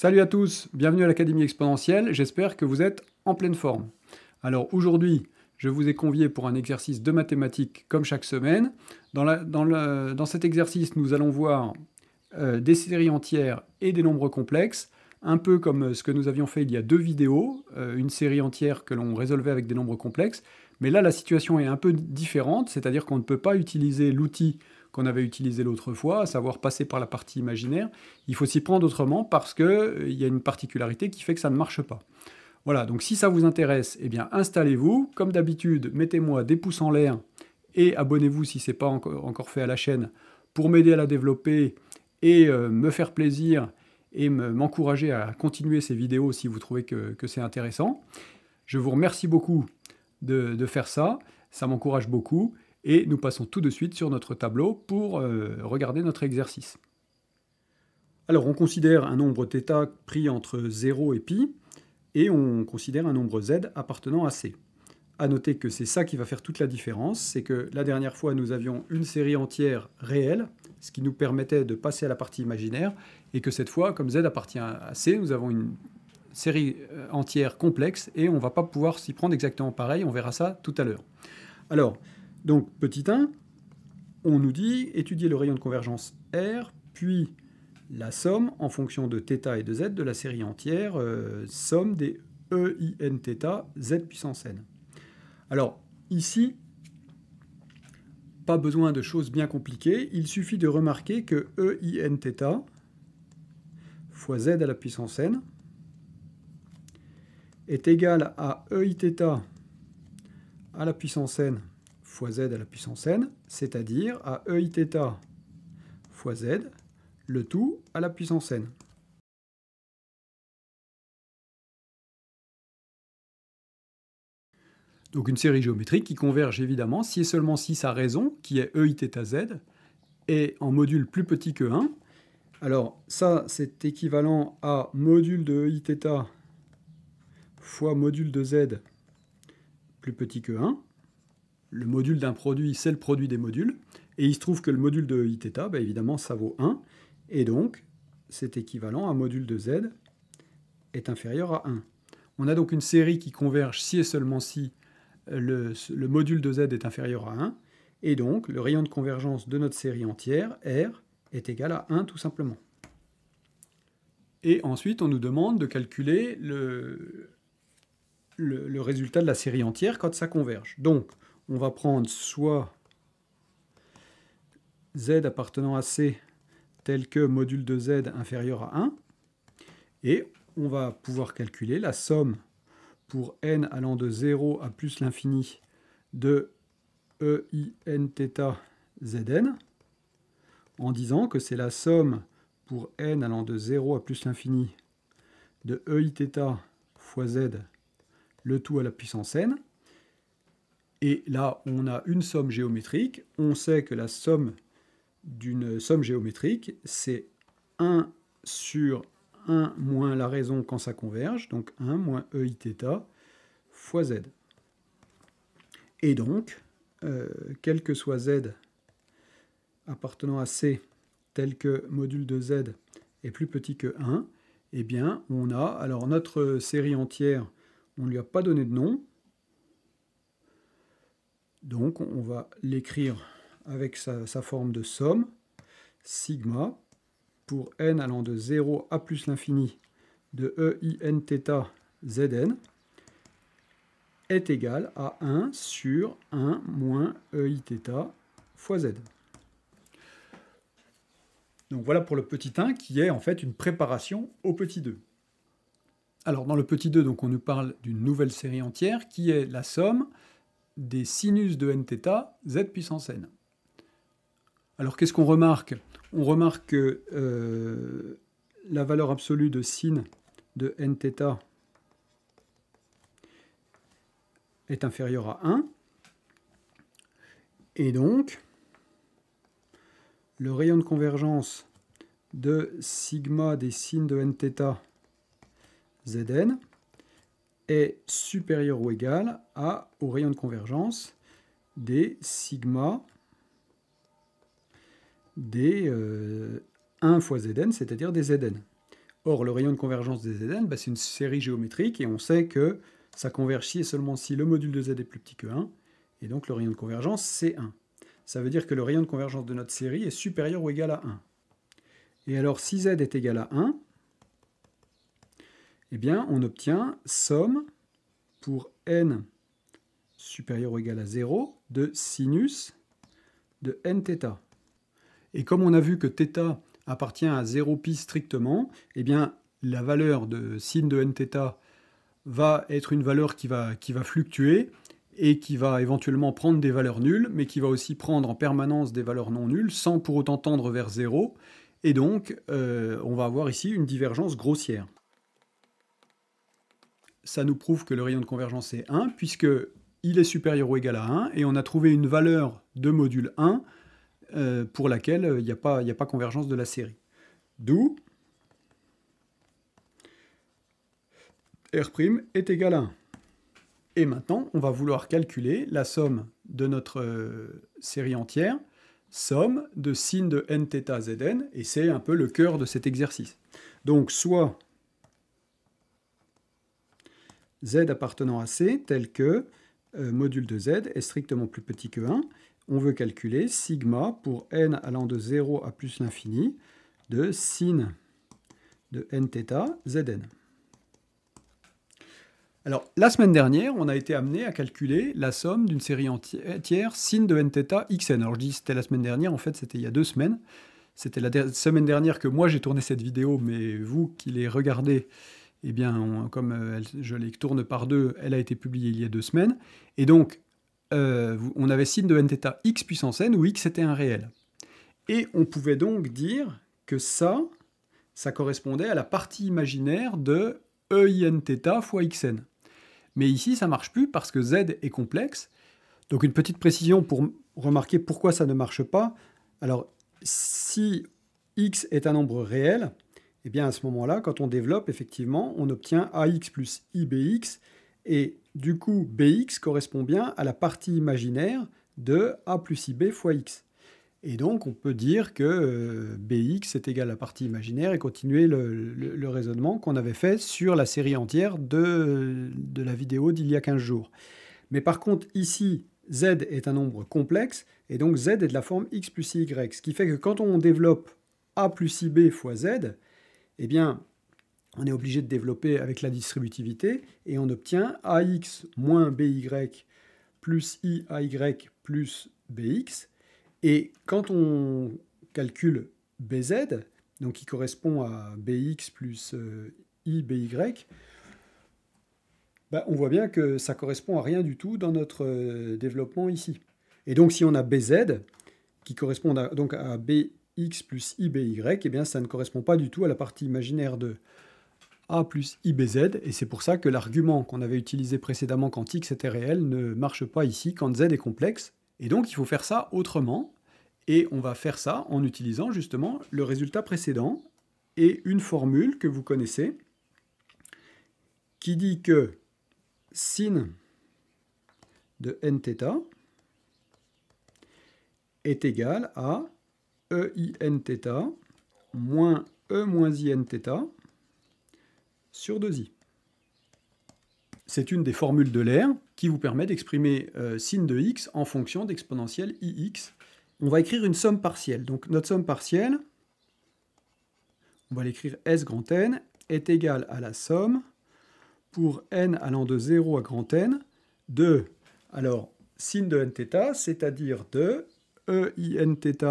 Salut à tous, bienvenue à l'Académie Exponentielle, j'espère que vous êtes en pleine forme. Alors aujourd'hui, je vous ai convié pour un exercice de mathématiques comme chaque semaine. Dans cet exercice, nous allons voir des séries entières et des nombres complexes, un peu comme ce que nous avions fait il y a 2 vidéos, une série entière que l'on résolvait avec des nombres complexes. Mais là, la situation est un peu différente, c'est-à-dire qu'on ne peut pas utiliser l'outil qu'on avait utilisé l'autre fois, à savoir passer par la partie imaginaire. Il faut s'y prendre autrement parce qu'il y a une particularité qui fait que ça ne marche pas. Voilà, donc si ça vous intéresse, eh bien installez-vous. Comme d'habitude, mettez-moi des pouces en l'air et abonnez-vous si ce n'est pas encore fait à la chaîne pour m'aider à la développer et me faire plaisir et m'encourager à continuer ces vidéos si vous trouvez que c'est intéressant. Je vous remercie beaucoup de faire ça, ça m'encourage beaucoup. Et nous passons tout de suite sur notre tableau pour regarder notre exercice. Alors on considère un nombre θ pris entre 0 et π, et on considère un nombre z appartenant à C. A noter que c'est ça qui va faire toute la différence, c'est que la dernière fois nous avions une série entière réelle, ce qui nous permettait de passer à la partie imaginaire, et que cette fois, comme z appartient à C, nous avons une série entière complexe, et on ne va pas pouvoir s'y prendre exactement pareil, on verra ça tout à l'heure. Alors, donc, petit 1, on nous dit étudier le rayon de convergence R, puis la somme en fonction de θ et de z de la série entière, somme des EINθ z puissance n. Alors, ici, pas besoin de choses bien compliquées, il suffit de remarquer que EINθ fois z à la puissance n est égal à EIθ à la puissance n fois z à la puissance n, c'est-à-dire à EIθ fois z, le tout à la puissance n. Donc une série géométrique qui converge évidemment si et seulement si sa raison, qui est EIθz, est en module plus petit que 1. Alors ça, c'est équivalent à module de EIθ fois module de z plus petit que 1. Le module d'un produit, c'est le produit des modules. Et il se trouve que le module de EIθ, bah évidemment, ça vaut 1. Et donc, c'est équivalent à module de z est inférieur à 1. On a donc une série qui converge si et seulement si le module de z est inférieur à 1. Et donc, le rayon de convergence de notre série entière, R, est égal à 1 tout simplement. Et ensuite, on nous demande de calculer le résultat de la série entière quand ça converge. Donc, on va prendre soit z appartenant à C tel que module de z inférieur à 1, et on va pouvoir calculer la somme pour n allant de 0 à plus l'infini de EINθ Zn, en disant que c'est la somme pour n allant de 0 à plus l'infini de EIθ fois z, le tout à la puissance n. Et là, on a une somme géométrique. On sait que la somme d'une somme géométrique, c'est 1 sur 1 moins la raison quand ça converge, donc 1 moins EIθ fois z. Et donc, quel que soit z appartenant à C, tel que module de z est plus petit que 1, eh bien, on a, alors notre série entière, on ne lui a pas donné de nom, donc on va l'écrire avec sa forme de somme, sigma, pour n allant de 0 à plus l'infini de EINθ Zn, est égal à 1 sur 1 moins EIθ fois z. Donc voilà pour le petit 1 qui est en fait une préparation au petit 2. Alors dans le petit 2, donc, on nous parle d'une nouvelle série entière qui est la somme des sinus de nθ z puissance n. Alors qu'est-ce qu'on remarque? On remarque que la valeur absolue de sin de nθ est inférieure à 1. Et donc, le rayon de convergence de sigma des sines de nθ Zn est supérieur ou égal au rayon de convergence des sigma des 1 fois Zn, c'est-à-dire des Zn. Or, le rayon de convergence des Zn, c'est une série géométrique, et on sait que ça converge si et seulement si le module de Z est plus petit que 1, et donc le rayon de convergence, c'est 1. Ça veut dire que le rayon de convergence de notre série est supérieur ou égal à 1. Et alors, si Z est égal à 1, eh bien, on obtient somme pour n supérieur ou égal à 0 de sinus de nθ. Et comme on a vu que θ appartient à 0π strictement, eh bien, la valeur de sin de nθ va être une valeur qui va fluctuer et qui va éventuellement prendre des valeurs nulles, mais qui va aussi prendre en permanence des valeurs non nulles, sans pour autant tendre vers 0. Et donc, on va avoir ici une divergence grossière. Ça nous prouve que le rayon de convergence est 1, puisqu'il est supérieur ou égal à 1, et on a trouvé une valeur de module 1 pour laquelle il n'y a pas convergence de la série. D'où R' est égal à 1. Et maintenant, on va vouloir calculer la somme de notre série entière, somme de sin de nθ Zn, et c'est un peu le cœur de cet exercice. Donc, soit Z appartenant à C, tel que module de Z est strictement plus petit que 1, on veut calculer sigma pour n allant de 0 à plus l'infini de sin de nθ Zn. Alors, la semaine dernière, on a été amené à calculer la somme d'une série entière sin de nθ xn. Alors, je dis c'était la semaine dernière, en fait, c'était il y a 2 semaines. C'était la semaine dernière que moi j'ai tourné cette vidéo, mais vous qui les regardez, eh bien, comme je les tourne par 2, elle a été publiée il y a 2 semaines. Et donc, on avait sin de nθ x puissance n, où x était un réel. Et on pouvait donc dire que ça correspondait à la partie imaginaire de einθ fois xn. Mais ici, ça ne marche plus parce que z est complexe. Donc une petite précision pour remarquer pourquoi ça ne marche pas. Alors, si x est un nombre réel, eh bien à ce moment-là, quand on développe, effectivement, on obtient ax plus ibx, et du coup, bx correspond bien à la partie imaginaire de a plus ib fois x. Et donc, on peut dire que bx est égal à la partie imaginaire et continuer le raisonnement qu'on avait fait sur la série entière de la vidéo d'il y a 15 jours. Mais par contre, ici, z est un nombre complexe, et donc z est de la forme x plus y, ce qui fait que quand on développe a plus ib fois z, eh bien, on est obligé de développer avec la distributivité, et on obtient ax moins by plus iay plus bx. Et quand on calcule bz, donc qui correspond à bx plus iby, on voit bien que ça correspond à rien du tout dans notre développement ici. Et donc si on a bz, qui correspond donc à bx plus iby, eh bien ça ne correspond pas du tout à la partie imaginaire de a plus ibz, et c'est pour ça que l'argument qu'on avait utilisé précédemment quand x était réel ne marche pas ici quand z est complexe. Et donc il faut faire ça autrement. Et on va faire ça en utilisant justement le résultat précédent et une formule que vous connaissez qui dit que sin de nθ est égal à einθ moins e moins inθ sur 2i. C'est une des formules de l'air qui vous permet d'exprimer sin de x en fonction d'exponentielle ix. On va écrire une somme partielle. Donc notre somme partielle, on va l'écrire S grand N, est égale à la somme pour n allant de 0 à grand N de, alors, sin de nθ, c'est-à-dire de einθ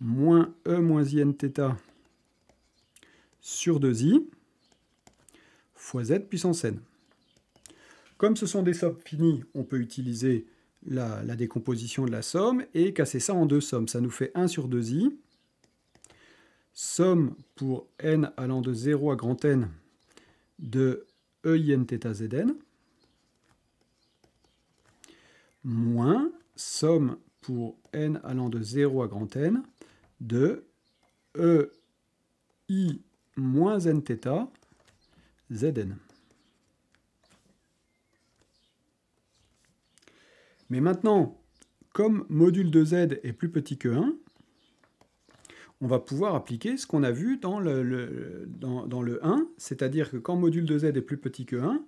moins e moins inθ sur 2i fois z puissance n. Comme ce sont des sommes finies, on peut utiliser la décomposition de la somme et casser ça en 2 sommes. Ça nous fait 1 sur 2i, somme pour n allant de 0 à grand N de einθ Zn, moins somme pour n allant de 0 à grand N de ei moins nθ Zn. Mais maintenant, comme module de z est plus petit que 1, on va pouvoir appliquer ce qu'on a vu dans dans le 1, c'est-à-dire que quand module de z est plus petit que 1,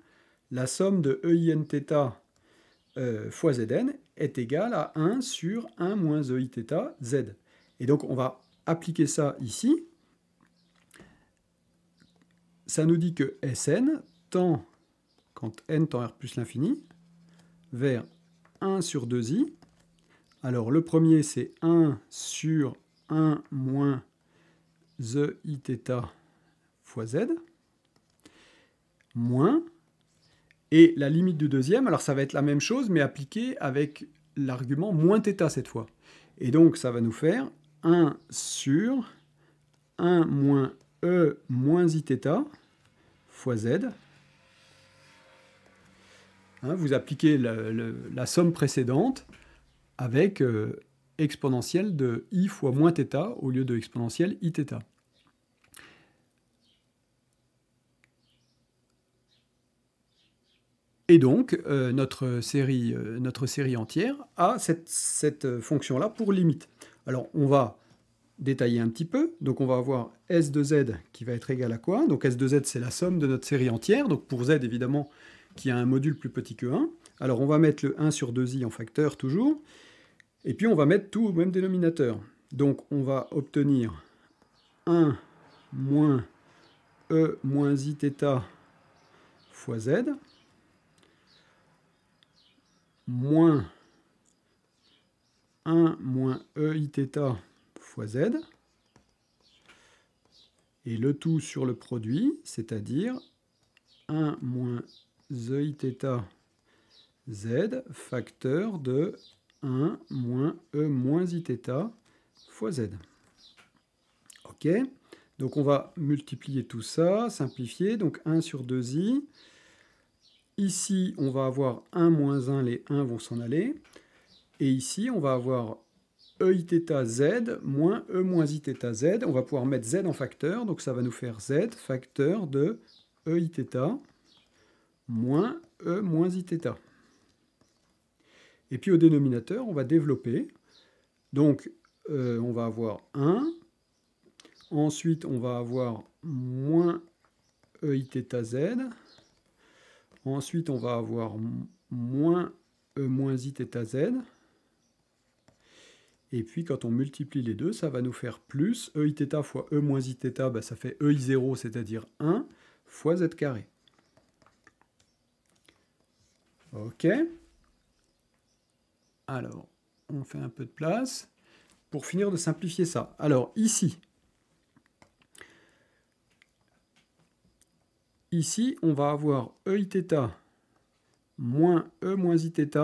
la somme de EINθ fois Zn est égale à 1 sur 1 moins EIθ z. Et donc on va appliquer ça ici. Ça nous dit que Sn tend, quand n tend r plus l'infini, vers 1 sur 2i. Alors le premier c'est 1 sur 1 moins EIθ fois z, moins, et la limite du deuxième, alors ça va être la même chose, mais appliquée avec l'argument moins θ cette fois. Et donc ça va nous faire 1 sur 1 moins E moins Iθ fois z. Hein, vous appliquez la somme précédente avec exponentielle de i fois moins θ au lieu de exponentielle Iθ. Et donc, notre série entière a cette fonction-là pour limite. Alors, on va détailler un petit peu. Donc, on va avoir S de Z qui va être égal à quoi? Donc, S de Z, c'est la somme de notre série entière. Donc, pour Z, évidemment, qui a un module plus petit que 1. Alors, on va mettre le 1 sur 2i en facteur, toujours. Et puis, on va mettre tout au même dénominateur. Donc, on va obtenir 1 moins E moins Iθ fois Z, moins 1 moins EIθ fois Z, et le tout sur le produit, c'est-à-dire 1 moins EIθ Z facteur de 1 moins E moins Iθ fois Z. Ok, donc on va multiplier tout ça, simplifier, donc 1 sur 2i. Ici, on va avoir 1 moins 1, les 1 vont s'en aller. Et ici, on va avoir EIθ Z moins E moins Iθ Z. On va pouvoir mettre Z en facteur, donc ça va nous faire Z facteur de EIθ moins E moins Iθ. Et puis au dénominateur, on va développer. Donc, on va avoir 1. Ensuite, on va avoir moins EIθ Z. Ensuite, on va avoir moins E moins Iθ Z. Et puis, quand on multiplie les deux, ça va nous faire plus EIθ fois E moins Iθ, bah, ça fait EI0, c'est-à-dire 1, fois Z carré. Ok. Alors, on fait un peu de place pour finir de simplifier ça. Alors, ici, on va avoir EIθ moins E moins Iθ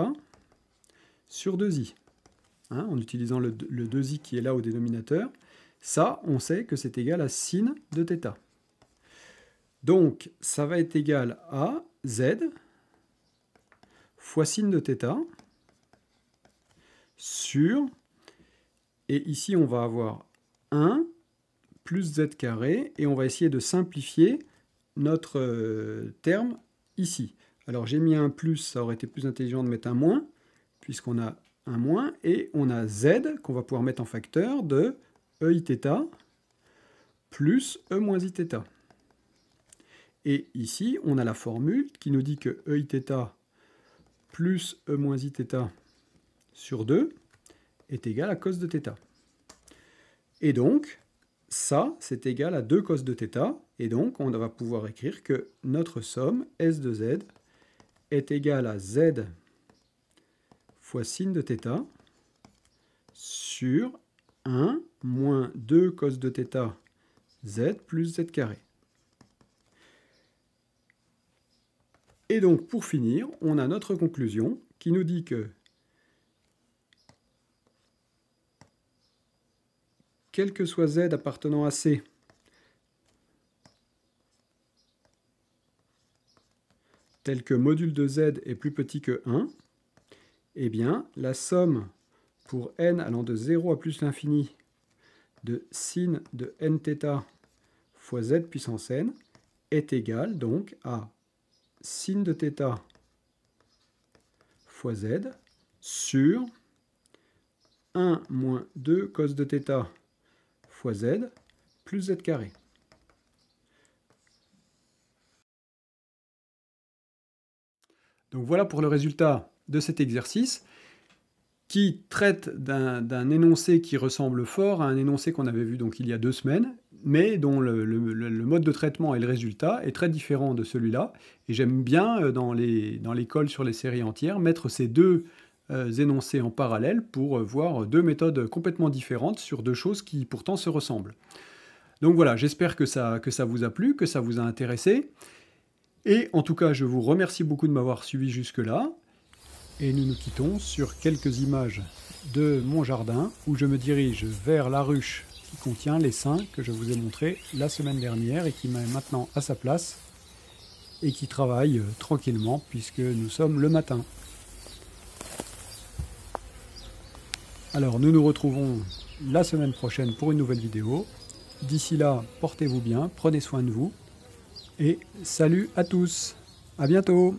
sur 2i. Hein, en utilisant le 2i qui est là au dénominateur. Ça, on sait que c'est égal à sin de θ. Donc, ça va être égal à z fois sin de θ sur, et ici on va avoir 1 plus z carré, et on va essayer de simplifier notre terme ici. Alors j'ai mis un plus, ça aurait été plus intelligent de mettre un moins, puisqu'on a un moins, et on a z qu'on va pouvoir mettre en facteur de EIθ plus E moins Iθ. Et ici, on a la formule qui nous dit que EIθ plus E moins Iθ sur 2 est égal à cos de θ. Et donc, ça, c'est égal à 2 cos de θ, et donc on va pouvoir écrire que notre somme S de Z est égale à Z fois sin de θ sur 1 moins 2 cos de θ Z plus Z carré. Et donc, pour finir, on a notre conclusion qui nous dit que quel que soit Z appartenant à C, tel que module de Z est plus petit que 1, eh bien, la somme pour n allant de 0 à plus l'infini de sin de nθ fois z puissance n est égale donc à sin de θ fois z sur 1 moins 2 cos de θ fois z plus z carré. Donc voilà pour le résultat de cet exercice qui traite d'un énoncé qui ressemble fort à un énoncé qu'on avait vu donc il y a 2 semaines, mais dont le mode de traitement et le résultat est très différent de celui-là. Et j'aime bien, dans les cols sur les séries entières, mettre ces deux énoncés en parallèle pour voir deux méthodes complètement différentes sur deux choses qui pourtant se ressemblent. Donc voilà, j'espère que ça vous a plu, que ça vous a intéressé. Et en tout cas, je vous remercie beaucoup de m'avoir suivi jusque-là. Et nous nous quittons sur quelques images de mon jardin où je me dirige vers la ruche qui contient l'essaim que je vous ai montré la semaine dernière et qui met maintenant à sa place et qui travaille tranquillement puisque nous sommes le matin. Alors nous nous retrouvons la semaine prochaine pour une nouvelle vidéo. D'ici là, portez-vous bien, prenez soin de vous et salut à tous, à bientôt.